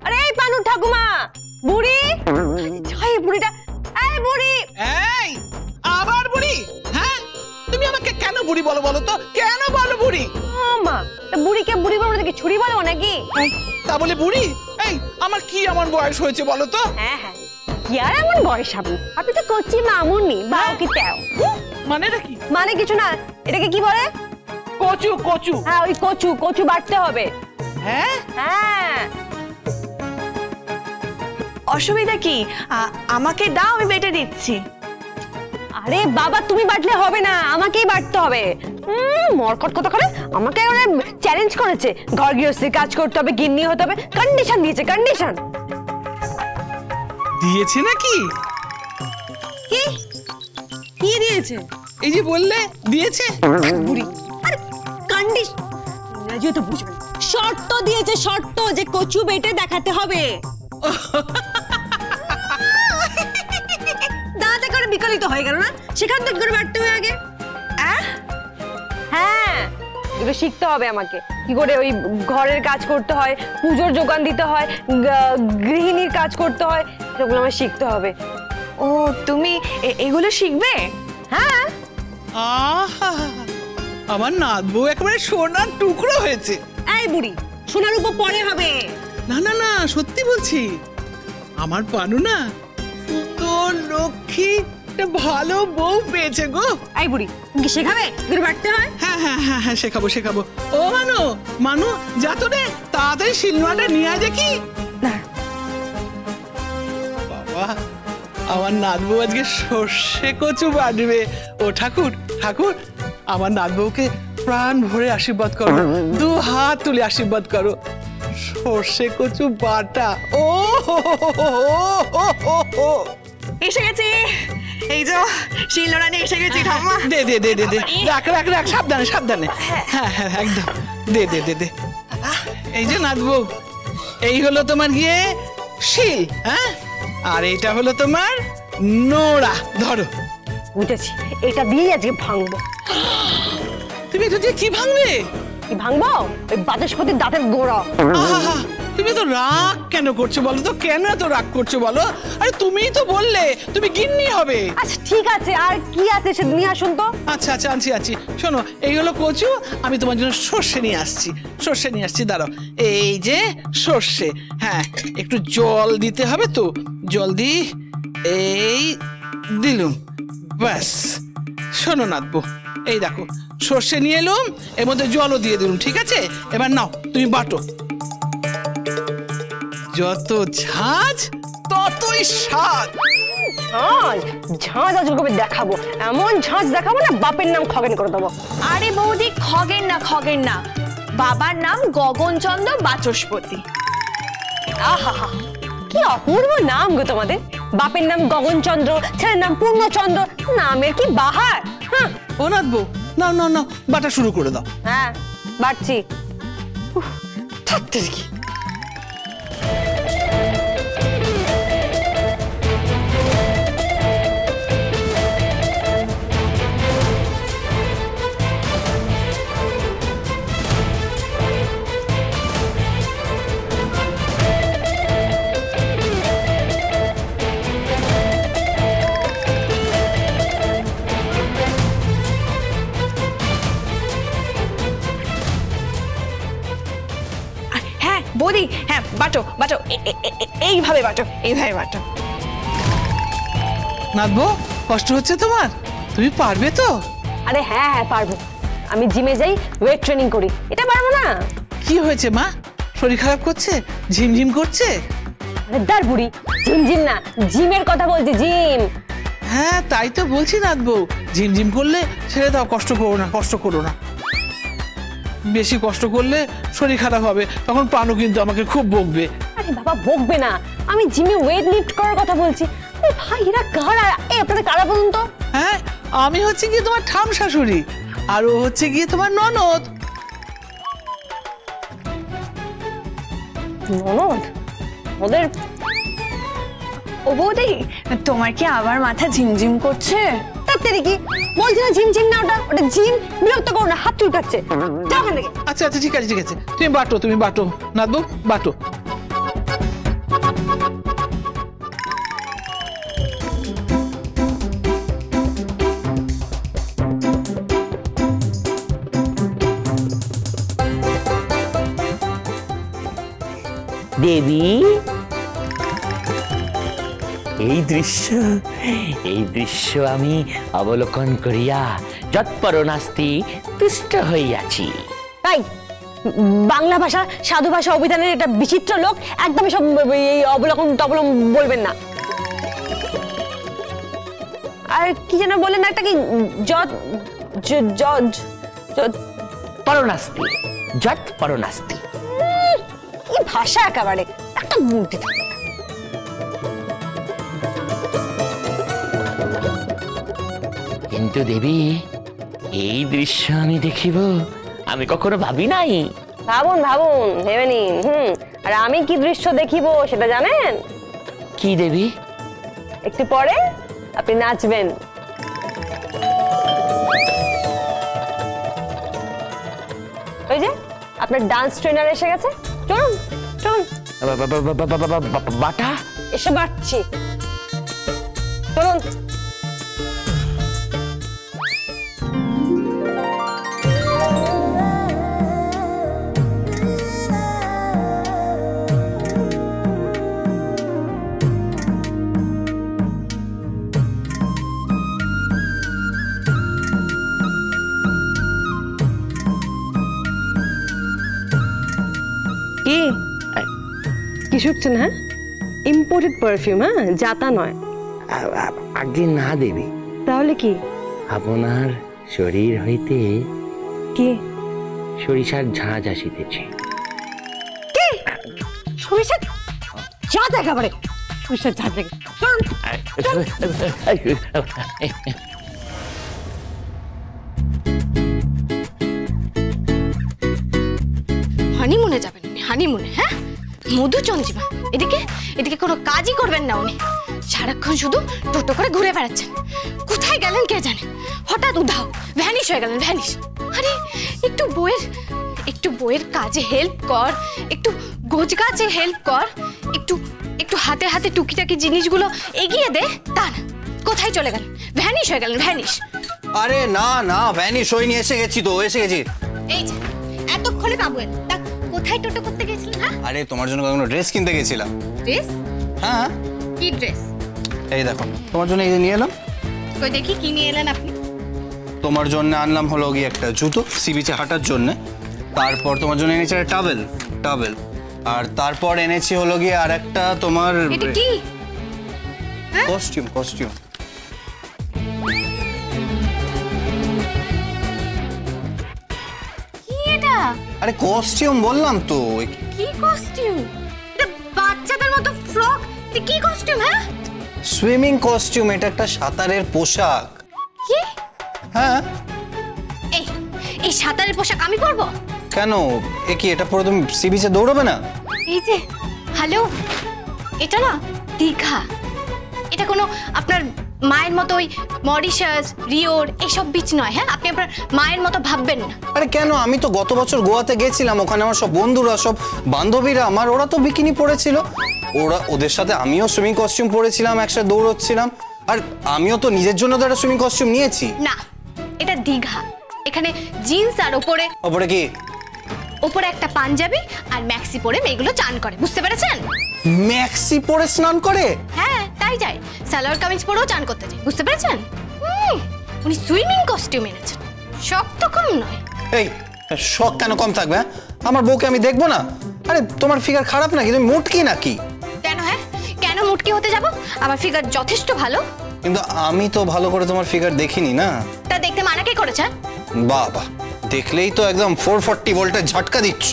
আরে এই পানু ঠাকুমা, বুড়ি, এই বুড়িটা, এই বুড়ি, এই আবার বুড়ি? হ্যাঁ, তুমি আমাকে কেন বুড়ি বলো বলো তো? কেন বলো বুড়ি? মা, বুড়িকে বুড়ি বলো নাকি ছুরি বলো নাকি? তা বলে বুড়ি? এই আমার কি এমন বয়স হয়েছে বলো তো? হ্যাঁ হ্যাঁ, কি আর এমন বয়স হবে? আপনি তো কচি মামুনি, বাও কি তেও। মানেটা কি? মানে কিছু না, এটাকে কি বলে? কচু। কচু? হ্যাঁ ওই কচু, কচু বাটতে হবে। হ্যাঁ হ্যাঁ। অসুবিধা কি? আমাকে দাও, আমি বেটে দিচ্ছি। আরে বাবা, তুমি বাটলে হবে না, আমাকেই বাটতে হবে। মরকট কথা করে আমাকে চ্যালেঞ্জ করেছে, ঘর গৃহস্থির কাজ করতে হবে, গিন্নি হতে হবে, কন্ডিশন দিয়েছে, কন্ডিশন দিয়েছে নাকি? কি কি দিয়েছে? এই যে বললে দিয়েছে। বুড়ি, আরে কন্ডিশন ইংরেজিও তো বুঝবে না। শর্ত দিয়েছে, শর্ত যে কচু বেটে দেখাতে হবে। দাঁতে করে বিকলিত হয়ে গেল না, সেখান থেকে করে বাটতে হবে আগে। হ্যাঁ, এগুলো শিখতে হবে আমাকে, কি করে ওই ঘরের কাজ করতে হয়, পুজোর যোগান দিতে হয়, গৃহিণীর কাজ করতে হয়, সেগুলো আমার শিখতে হবে। ও, তুমি এগুলো শিখবে? হ্যাঁ। আহা, আমার নাতবু একেবারে সোনার টুকরো হয়েছে। এই বুড়ি, সোনার উপর পরে হবে। না না না, সত্যি বলছি, আমার পানু না সুন্দর লক্ষ্মী একটা ভালো বউ পেয়েছে গো। এই বুড়ি, কি শেখাবে এগুলো বাটতে হয়? হ্যাঁ হ্যাঁ হ্যাঁ হ্যাঁ, শেখাবো শেখাবো। ও মানু, মানু যা তো রে, তাড়াতাড়ি শিলনোড়াটা নিয়ে আয় দেখি। বাবা, আমার নাতবউ আজকে সর্ষে কচু বাটবে। ও ঠাকুর, ঠাকুর আমার নাতবউকে প্রাণ ভরে আশীর্বাদ করো, দু হাত তুলে আশীর্বাদ করো। সর্ষে কচু বাটা, ও এসে গেছি, এই যে শিলনোড়া নিয়ে এসে গেছি ঠাম্মা। দে দে দে দে দে, রাখ রাখ রাখ, সাবধানে সাবধানে। হ্যাঁ হ্যাঁ একদম, দে দে দে দে। এই যে নাতবউ, এই হলো তোমার গিয়ে শিল, হ্যাঁ, আর এইটা হলো তোমার নোড়া। ধরো। বুঝেছি, এটা দিয়েই আজকে ভাঙবো। তুমি এটা দিয়ে কি ভাঙবে? কি ভাঙবো? ওই বাচস্পতির দাঁতের গোড়া। আহা, তুমি তো রাগ কেন করছো বলো তো? কেন এত রাগ করছো বলো? আরে তুমিই তো বললে তুমি গিন্নি হবে। আচ্ছা ঠিক আছে, আর কি আছে সে নিয়ে আসুন তো। আচ্ছা আচ্ছা, আনছি আনছি। শোনো, এই হলো কচু, আমি তোমার জন্য সর্ষে নিয়ে আসছি, সর্ষে নিয়ে আসছি, দাঁড়াও। এই যে সর্ষে, হ্যাঁ একটু জল দিতে হবে তো, জল দি, এই দিলুম, ব্যাস। শোনো নাতবো, এই দেখো সর্ষে নিয়ে এলুম, এর মধ্যে জলও দিয়ে দিলুম, ঠিক আছে? এবার নাও তুমি বাটো। যত ঝাঁজ ততই স্বাদ। ঝাঁজ ঝাঁজ আজ কবে দেখাবো, এমন ঝাঁজ দেখাবো না বাপের নাম খগেন করে দেবো। আরে বৌদি, খগেন না, খগেন না, বাবার নাম গগনচন্দ্র বাচস্পতি। আহা, কি অপূর্ব নাম গো তোমাদের। বাপের নাম গগনচন্দ্র, ছেলের নাম পূর্ণচন্দ্র, নামের কি বাহার। ও নাতবো, নাও নাও নাও, বাটা শুরু করে দাও। হ্যাঁ বাড়ছি। বৌদি, হ্যাঁ বাটো বাটো, এইভাবে বাটো, এইভাবে বাটো। নাতবো, কষ্ট হচ্ছে তোমার? তুমি পারবে তো? আরে হ্যাঁ হ্যাঁ পারবো, আমি জিমে যাই, ওয়েট ট্রেনিং করি, এটা পারবো না? কি হয়েছে মা? শরীর খারাপ করছে? ঝিমঝিম করছে? আরে দাঁড় বুড়ি, ঝিমঝিম না, জিমের কথা বলছি, জিম। হ্যাঁ তাই তো বলছি নাতবো, ঝিমঝিম করলে ছেড়ে দাও, কষ্ট করো না, কষ্ট করো না। বেশি কষ্ট করলে শরীর খারাপ হবে, তখন পানু কিন্তু আমাকে খুব বকবে। আরে বাবা বকবে না, আমি জিমে ওয়েট লিফট করার কথা বলছি। আরে ভাই এরা কারা? এই আপনাদের কারা বলুন তো? হ্যাঁ, আমি হচ্ছে গিয়ে তোমার ঠাম শাশুড়ি, আর ও হচ্ছে গিয়ে তোমার ননদ। ননদ? ওদের ও বৌদি, তোমার কি আবার মাথা ঝিমঝিম করছে? তা তেরি কি বলছি না জিম জিম না, ওটা ওটা জিম, বিরক্ত করো না, হাত চুলকাচ্ছে, যাও এখান থেকে। আচ্ছা আচ্ছা ঠিক আছে ঠিক আছে, তুমি বাটো নাদবু, বাটো। দেবী, এই দৃশ্য আমি অবলোকন করিয়া যৎপরণাস্তি তুষ্ট হইয়াছি। তাই বাংলা ভাষা, সাধু ভাষা, অভিধানের এটা বিচিত্র লোক, একদমই সব এই অবলম্বন টবলম বলবেন না। আর কি যেন বললেন একটা, কি পরণাস্তি, যৎপরণাস্তি। কি ভাষা একেবারে, একটা মূর্তি। কিন্তু দেবী, এই দৃশ্য আমি দেখিব আমি কখনো ভাবি নাই। ভাবুন ভাবুন, ভেবে নিন। আর আমি কি দৃশ্য দেখিব সেটা জানেন? কি দেবী? একটু পরে আপনি নাচবেন। ওই যে আপনার ডান্স ট্রেনার এসে গেছে, চলুন চলুন। বাটা এসে বাড়ছি, চলুন। কি শুকছেন? হ্যাঁ, ইম্পোর্টেড পারফিউম, হ্যাঁ, জাতা নয়। আগে না দেবী, তাহলে কি? আপনার শরীর হইতে কি? সরিষার ঝাঁঝ আসিতেছে। কি সরিষা ঝাঁঝ? একেবারে সরিষার ঝাঁঝ। হানিমুনে যাবেন উনি, হানিমুনে? হ্যাঁ, মধুচন্দ্রিমা। এদিকে এদিকে কোনো কাজই করবেন না উনি, সারাক্ষণ শুধু টোটো করে ঘুরে বেড়াচ্ছেন। কোথায় গেলেন কে জানে, হঠাৎ উধাও, ভ্যানিশ হয়ে গেলেন, ভ্যানিশ। আরে একটু বইয়ের কাজে হেল্প কর, একটু গোছ গাছে হেল্প কর, একটু হাতে হাতে টুকিটাকি জিনিসগুলো এগিয়ে দে, তা না, কোথায় চলে গেলেন, ভ্যানিশ হয়ে গেলেন, ভ্যানিশ। আরে না না, ভ্যানিশ হয়নি, এসে গেছি তো, এসে গেছি। এই যে এতক্ষণে বাবু এল, তা কোথায় টোটো করতে গেছিলেন? হ্যাঁ, আরে তোমার জন্য কোনো ড্রেস কিনতে গেছিলাম। ড্রেস? হ্যাঁ। কি ড্রেস? এই দেখো, তোমার জন্য এই যে নিয়ে এলাম। কই দেখি কি নিয়ে এলেন আপনি? তোমার জন্য আনলাম হলো গিয়ে একটা জুতো সি বিচে হাঁটার জন্য, তারপর তোমার জন্য এনেছি একটা টাওয়েল, আর তারপর এনেছি হলো গিয়ে আর একটা তোমার এটা কি? কস্টিউম। কি এটা? আরে কস্টিউম বললাম তো। কি কস্টিউম? এটা বাচ্চাদের মতো ফ্রক, এটা কি কস্টিউম? হ্যাঁ, সুইমিং কস্টিউম, এটা একটা সাঁতারের পোশাক। কি? হ্যাঁ। এই সাঁতারের পোশাক আমি পরবো? কেন, এ কি, এটা পরে তুমি সি বিচে দৌড়বে না? এই যে, হ্যালো, এটা না দীঘা, এটা কোনো আপনার মায়ের মতো ওই মরিশাস, রিওর এসব বিচ নয়। হ্যাঁ, আপনি আপনার মায়ের মতো ভাববেন না। আরে কেন, আমি তো গত বছর গোয়াতে গেছিলাম, ওখানে আমার সব বন্ধুরা, সব বান্ধবীরা আমার, ওরা তো বিকিনি পরেছিল, ওদের সাথে আমিও সুইমিং কস্টিউম পরেছিলাম, একসাথে দৌড়চ্ছিলাম, আর আমিও তো নিজের জন্য তো একটা সুইমিং কস্টিউম নিয়েছি। না, এটা দীঘা, এখানে জিন্স আর ওপরে কি? ওপরে একটা পাঞ্জাবি আর ম্যাক্সি পরে মেয়েগুলো চান করে, বুঝতে পেরেছেন? ম্যাক্সি পরে স্নান করে? হ্যাঁ, তাই যায়, সালোয়ার কামিজ পরেও চান করতে যায়, বুঝতে পেরেছেন? উনি সুইমিং কস্টিউম এনেছেন, শখ তো কম নয়। এই শখ কেন কম থাকবে? আমার বউকে আমি দেখবো না? আরে তোমার ফিগার খারাপ নাকি, তুমি মুটকি নাকি? কেন? হ্যাঁ, কেন মুটকি হতে যাব? আমার ফিগার যথেষ্ট ভালো। কিন্তু আমি তো ভালো করে তোমার ফিগার দেখিনি না। তা দেখতে মানা কে করেছে? বাহ, দেখলেই তো একদম 440 ভোল্টের ঝটকা দিচ্ছ।